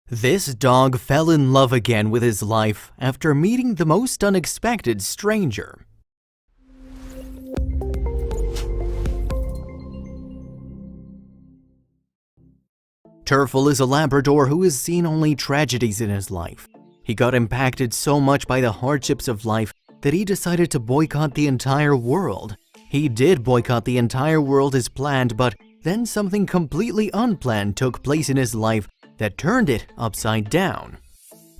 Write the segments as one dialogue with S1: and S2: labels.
S1: This dog fell in love again with his life after meeting the most unexpected stranger. Terfel is a Labrador who has seen only tragedies in his life. He got impacted so much by the hardships of life that he decided to boycott the entire world. He did boycott the entire world as planned, but then something completely unplanned took place in his life that turned it upside down.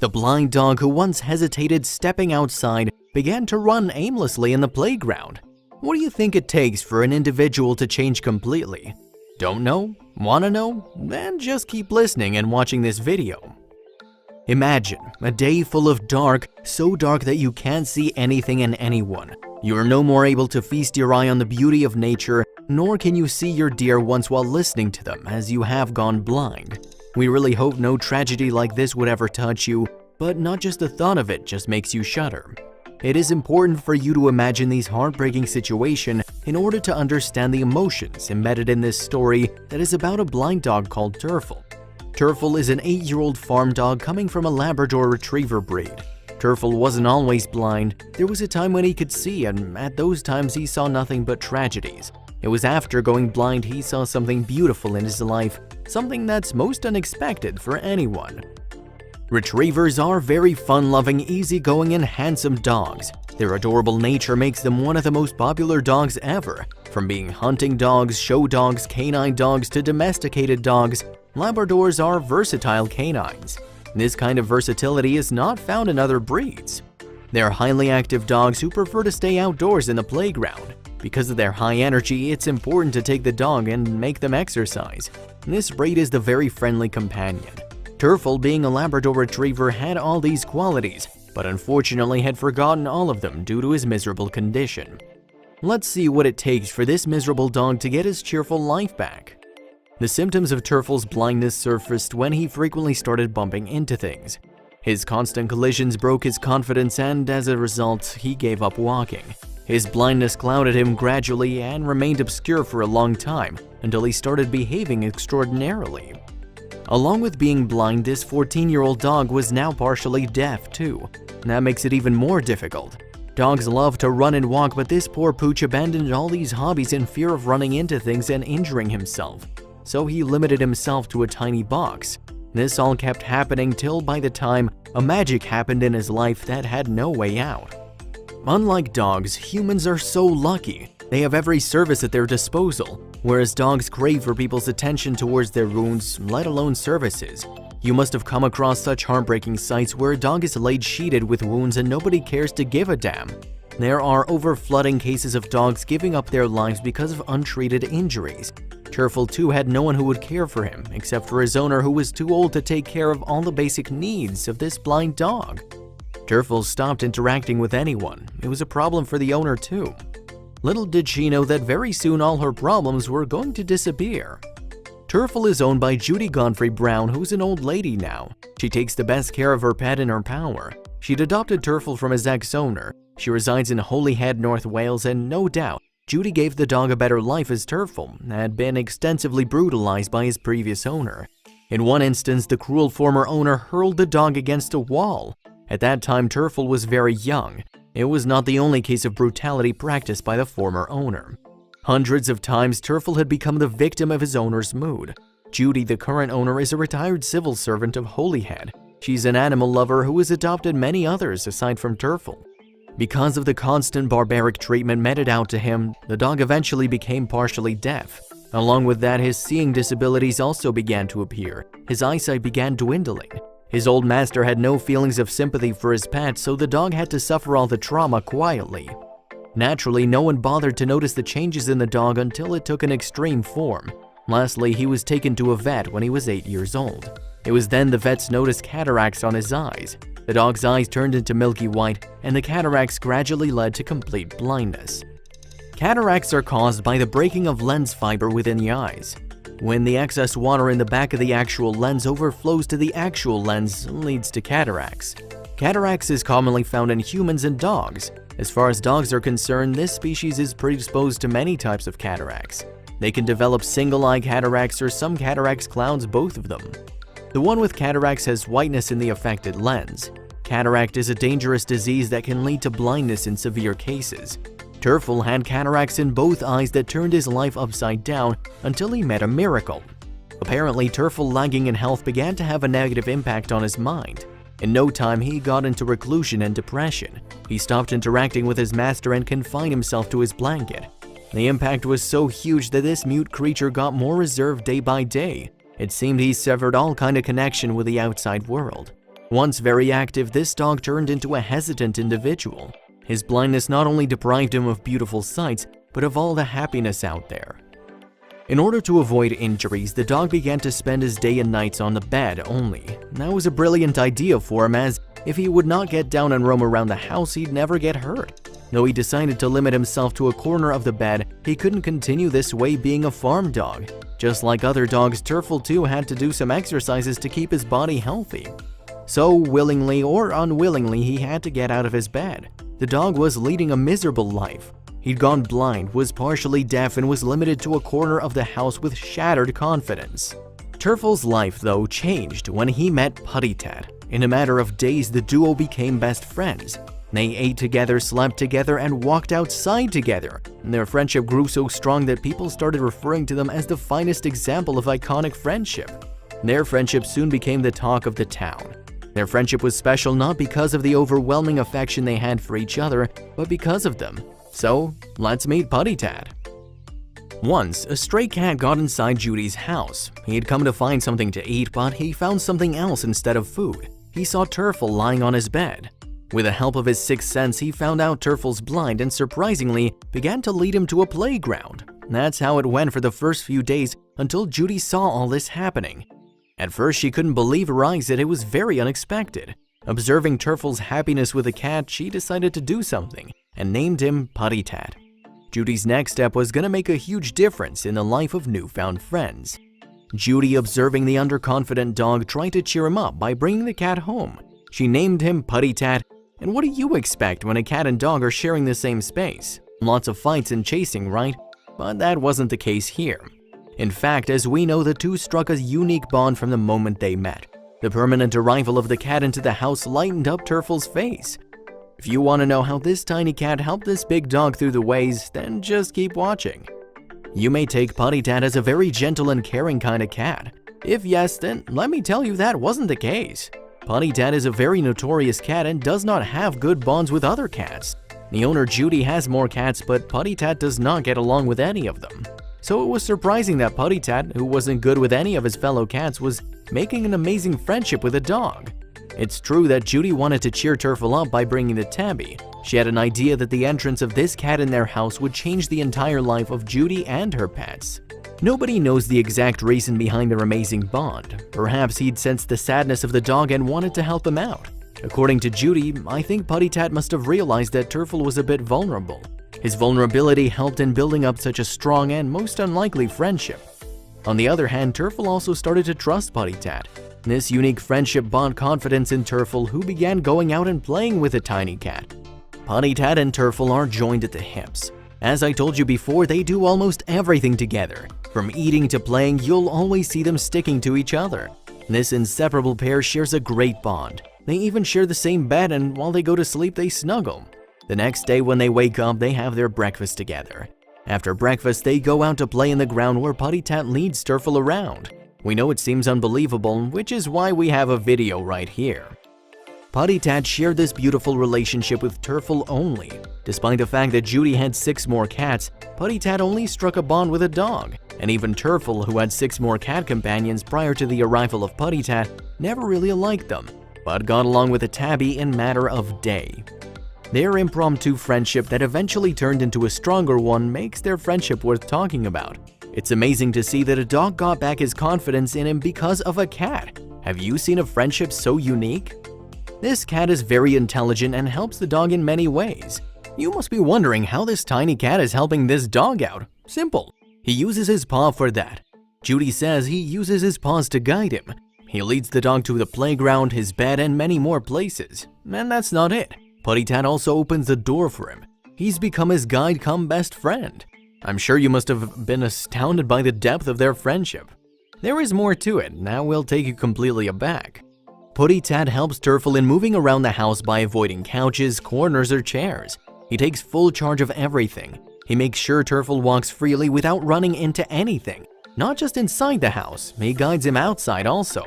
S1: The blind dog who once hesitated stepping outside began to run aimlessly in the playground. What do you think it takes for an individual to change completely? Don't know? Wanna know? Then just keep listening and watching this video. Imagine a day full of dark, so dark that you can't see anything and anyone. You are no more able to feast your eye on the beauty of nature, nor can you see your dear ones while listening to them, as you have gone blind. We really hope no tragedy like this would ever touch you, but not just the thought of it just makes you shudder. It is important for you to imagine these heartbreaking situations in order to understand the emotions embedded in this story that is about a blind dog called Terfel. Terfel is an 8-year-old farm dog coming from a Labrador retriever breed. Terfel wasn't always blind. There was a time when he could see, and at those times he saw nothing but tragedies. It was after going blind he saw something beautiful in his life, something that's most unexpected for anyone. Retrievers are very fun-loving, easygoing, and handsome dogs. Their adorable nature makes them one of the most popular dogs ever. From being hunting dogs, show dogs, canine dogs, to domesticated dogs, Labradors are versatile canines. This kind of versatility is not found in other breeds. They're highly active dogs who prefer to stay outdoors in the playground. Because of their high energy, it's important to take the dog and make them exercise. This breed is the very friendly companion. Terfel, being a Labrador retriever, had all these qualities, but unfortunately had forgotten all of them due to his miserable condition. Let's see what it takes for this miserable dog to get his cheerful life back. The symptoms of Terfel's blindness surfaced when he frequently started bumping into things. His constant collisions broke his confidence, and as a result, he gave up walking. His blindness clouded him gradually and remained obscure for a long time until he started behaving extraordinarily. Along with being blind, this 14-year-old dog was now partially deaf too. That makes it even more difficult. Dogs love to run and walk, but this poor pooch abandoned all these hobbies in fear of running into things and injuring himself. So he limited himself to a tiny box. This all kept happening till by the time a magic happened in his life that had no way out. Unlike dogs, humans are so lucky. They have every service at their disposal, whereas dogs crave for people's attention towards their wounds, let alone services. You must have come across such heartbreaking sights where a dog is laid sheeted with wounds and nobody cares to give a damn. There are overflooding cases of dogs giving up their lives because of untreated injuries. Terfel too had no one who would care for him, except for his owner, who was too old to take care of all the basic needs of this blind dog. Terfel stopped interacting with anyone. It was a problem for the owner too. Little did she know that very soon all her problems were going to disappear. Terfel is owned by Judy Godfrey Brown, who's an old lady now. She takes the best care of her pet in her power. She'd adopted Terfel from his ex-owner. She resides in Holyhead, North Wales, and no doubt, Judy gave the dog a better life as Terfel had been extensively brutalized by his previous owner. In one instance, the cruel former owner hurled the dog against a wall. At that time, Terfel was very young. It was not the only case of brutality practiced by the former owner. Hundreds of times, Terfel had become the victim of his owner's mood. Judy, the current owner, is a retired civil servant of Holyhead. She's an animal lover who has adopted many others aside from Terfel. Because of the constant barbaric treatment meted out to him, the dog eventually became partially deaf. Along with that, his seeing disabilities also began to appear. His eyesight began dwindling. His old master had no feelings of sympathy for his pet, so the dog had to suffer all the trauma quietly. Naturally, no one bothered to notice the changes in the dog until it took an extreme form. Lastly, he was taken to a vet when he was 8 years old. It was then the vets noticed cataracts on his eyes. The dog's eyes turned into milky white, and the cataracts gradually led to complete blindness. Cataracts are caused by the breaking of lens fiber within the eyes. When the excess water in the back of the actual lens overflows to the actual lens, leads to cataracts. Cataracts is commonly found in humans and dogs. As far as dogs are concerned, this species is predisposed to many types of cataracts. They can develop single-eye cataracts, or some cataracts clouds both of them. The one with cataracts has whiteness in the affected lens. Cataract is a dangerous disease that can lead to blindness in severe cases. Terfel had cataracts in both eyes that turned his life upside down until he met a miracle. Apparently, Terfel lagging in health began to have a negative impact on his mind. In no time, he got into reclusion and depression. He stopped interacting with his master and confined himself to his blanket. The impact was so huge that this mute creature got more reserved day by day. It seemed he severed all kind of connection with the outside world. Once very active, this dog turned into a hesitant individual. His blindness not only deprived him of beautiful sights, but of all the happiness out there. In order to avoid injuries, the dog began to spend his day and nights on the bed only. That was a brilliant idea for him, as if he would not get down and roam around the house, he'd never get hurt. Though he decided to limit himself to a corner of the bed, he couldn't continue this way being a farm dog. Just like other dogs, Terfel too had to do some exercises to keep his body healthy. So, willingly or unwillingly, he had to get out of his bed. The dog was leading a miserable life. He'd gone blind, was partially deaf, and was limited to a corner of the house with shattered confidence. Terfel's life, though, changed when he met Puttytat. In a matter of days, the duo became best friends. They ate together, slept together, and walked outside together. Their friendship grew so strong that people started referring to them as the finest example of iconic friendship. Their friendship soon became the talk of the town. Their friendship was special not because of the overwhelming affection they had for each other, but because of them. So, let's meet Puttytat. Once, a stray cat got inside Judy's house. He had come to find something to eat, but he found something else instead of food. He saw Terfel lying on his bed. With the help of his sixth sense, he found out Terfel's blind and surprisingly began to lead him to a playground. That's how it went for the first few days until Judy saw all this happening. At first, she couldn't believe her eyes that it was very unexpected. Observing Terfel's happiness with the cat, she decided to do something and named him Puttytat. Judy's next step was going to make a huge difference in the life of newfound friends. Judy, observing the underconfident dog, tried to cheer him up by bringing the cat home. She named him Puttytat, and what do you expect when a cat and dog are sharing the same space? Lots of fights and chasing, right? But that wasn't the case here. In fact, as we know, the two struck a unique bond from the moment they met. The permanent arrival of the cat into the house lightened up Terfel's face. If you want to know how this tiny cat helped this big dog through the ways, then just keep watching. You may take Puttytat as a very gentle and caring kind of cat. If yes, then let me tell you that wasn't the case. Puttytat is a very notorious cat and does not have good bonds with other cats. The owner Judy has more cats, but Puttytat does not get along with any of them. So it was surprising that Puttytat, who wasn't good with any of his fellow cats, was making an amazing friendship with a dog. It's true that Judy wanted to cheer Terfel up by bringing the tabby. She had an idea that the entrance of this cat in their house would change the entire life of Judy and her pets. Nobody knows the exact reason behind their amazing bond. Perhaps he'd sensed the sadness of the dog and wanted to help him out. According to Judy, I think Puttytat must have realized that Terfel was a bit vulnerable. His vulnerability helped in building up such a strong and most unlikely friendship. On the other hand, Terfel also started to trust Puttytat. This unique friendship bond confidence in Terfel, who began going out and playing with the tiny cat. Puttytat and Terfel are joined at the hips. As I told you before, they do almost everything together. From eating to playing, you'll always see them sticking to each other. This inseparable pair shares a great bond. They even share the same bed, and while they go to sleep, they snuggle. The next day when they wake up, they have their breakfast together. After breakfast, they go out to play in the ground where Puttytat leads Terfel around. We know it seems unbelievable, which is why we have a video right here. Puttytat shared this beautiful relationship with Terfel only. Despite the fact that Judy had 6 more cats, Puttytat only struck a bond with a dog. And even Terfel, who had 6 more cat companions prior to the arrival of Puttytat, never really liked them, but got along with a tabby in matter of day. Their impromptu friendship that eventually turned into a stronger one makes their friendship worth talking about. It's amazing to see that a dog got back his confidence in him because of a cat. Have you seen a friendship so unique? This cat is very intelligent and helps the dog in many ways. You must be wondering how this tiny cat is helping this dog out. Simple. He uses his paw for that. Judy says he uses his paws to guide him. He leads the dog to the playground, his bed, and many more places. And that's not it. Puttytat also opens the door for him. He's become his guide come best friend. I'm sure you must have been astounded by the depth of their friendship. There is more to it that will take you completely aback. Putty Tat helps Terfel in moving around the house by avoiding couches, corners, or chairs. He takes full charge of everything. He makes sure Terfel walks freely without running into anything. Not just inside the house, he guides him outside also.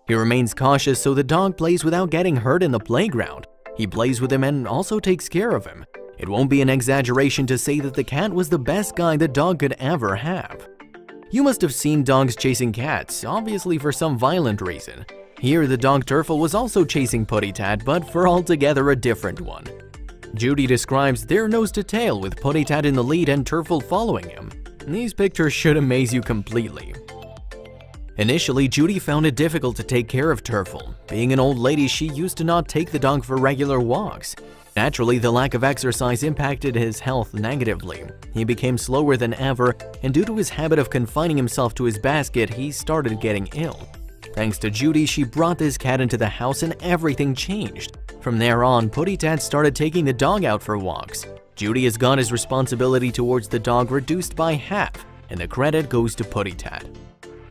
S1: He remains cautious so the dog plays without getting hurt in the playground. He plays with him and also takes care of him. It won't be an exaggeration to say that the cat was the best guy the dog could ever have. You must have seen dogs chasing cats, obviously for some violent reason. Here, the dog Terfel was also chasing Putty Tat, but for altogether a different one. Judy describes their nose to tail with Putty Tat in the lead and Terfel following him. These pictures should amaze you completely. Initially, Judy found it difficult to take care of Terfel. Being an old lady, she used to not take the dog for regular walks. Naturally, the lack of exercise impacted his health negatively. He became slower than ever, and due to his habit of confining himself to his basket, he started getting ill. Thanks to Judy, she brought this cat into the house and everything changed. From there on, Putty Tat started taking the dog out for walks. Judy has got his responsibility towards the dog reduced by half, and the credit goes to Putty Tat.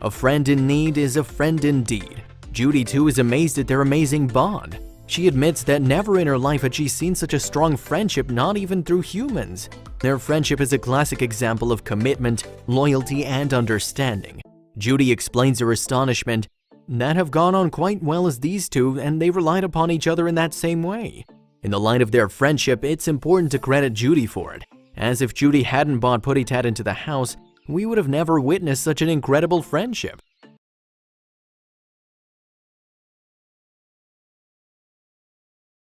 S1: A friend in need is a friend indeed. Judy too is amazed at their amazing bond. She admits that never in her life had she seen such a strong friendship, not even through humans. Their friendship is a classic example of commitment, loyalty, and understanding. Judy explains her astonishment that have gone on quite well as these two, and they relied upon each other in that same way. In the light of their friendship, it's important to credit Judy for it, as if Judy hadn't brought Putty Tat into the house, we would have never witnessed such an incredible friendship.